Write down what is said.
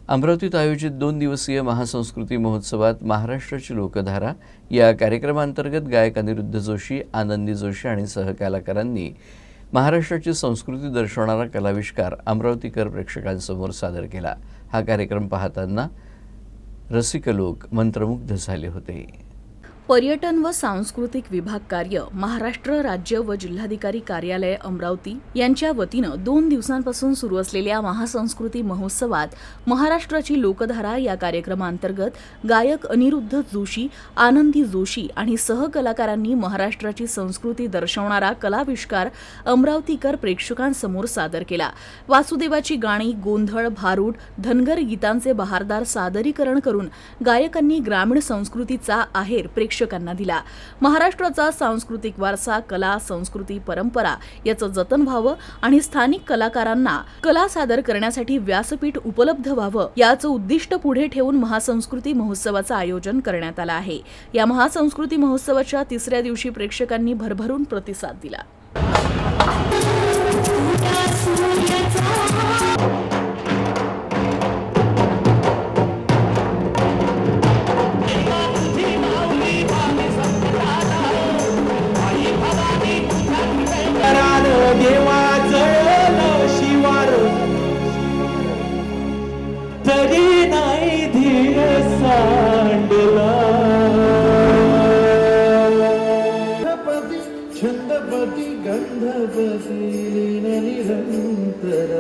अमरावतीत आयोजित 2 दिवसीय महासंस्कृती महोत्सवात महाराष्ट्राची लोकधारा या कार्यक्रमांतर्गत गायक अनिरुद्ध जोशी, आनंदी जोशी आणि सहकलाकारांनी महाराष्ट्राची संस्कृती दर्शवणारा कलाविष्कार अमरावतीकर प्रेक्षकांसमोर सादर केला। हा कार्यक्रम पाहताना रसिक लोक मंत्रमुग्ध झाले होते। पर्यटन व सांस्कृतिक विभाग कार्य, महाराष्ट्र राज्य व जिल्हाधिकारी कार्यालय अमरावती यांच्या वतीनं 2 दिवसांपासून सुरू असलेल्या महासंस्कृती महोत्सवात महाराष्ट्राची लोकधारा या कार्यक्रमांतर्गत गायक अनिरुद्ध जोशी, आनंदी जोशी आणि सहकलाकारांनी महाराष्ट्राची संस्कृती दर्शवणारा कलाविष्कार अमरावतीकर प्रेक्षकांसमोर सादर केला। वासुदेवाची गाणी, गोंधळ, भारूड, धनगर गीतांचे बहारदार सादरीकरण करून गायकांनी ग्रामीण संस्कृतीचा आहेर प्रेक्षकांना दिला। महाराष्ट्राचा सांस्कृतिक वारसा, कला, संस्कृती, परंपरा याचं जतन व्हावं आणि स्थानिक कलाकारांना कला सादर करण्यासाठी व्यासपीठ उपलब्ध व्हावं याचं उद्दिष्ट पुढे ठेवून महासंस्कृती महोत्सवाचं आयोजन करण्यात आलं आहे। या महासंस्कृती महोत्सवाच्या 3ऱ्या दिवशी प्रेक्षकांनी भरभरून प्रतिसाद दिला। देवा जळलं शिवार तरी नाही धीर सांडला। छंदपती गंधपती निरंतर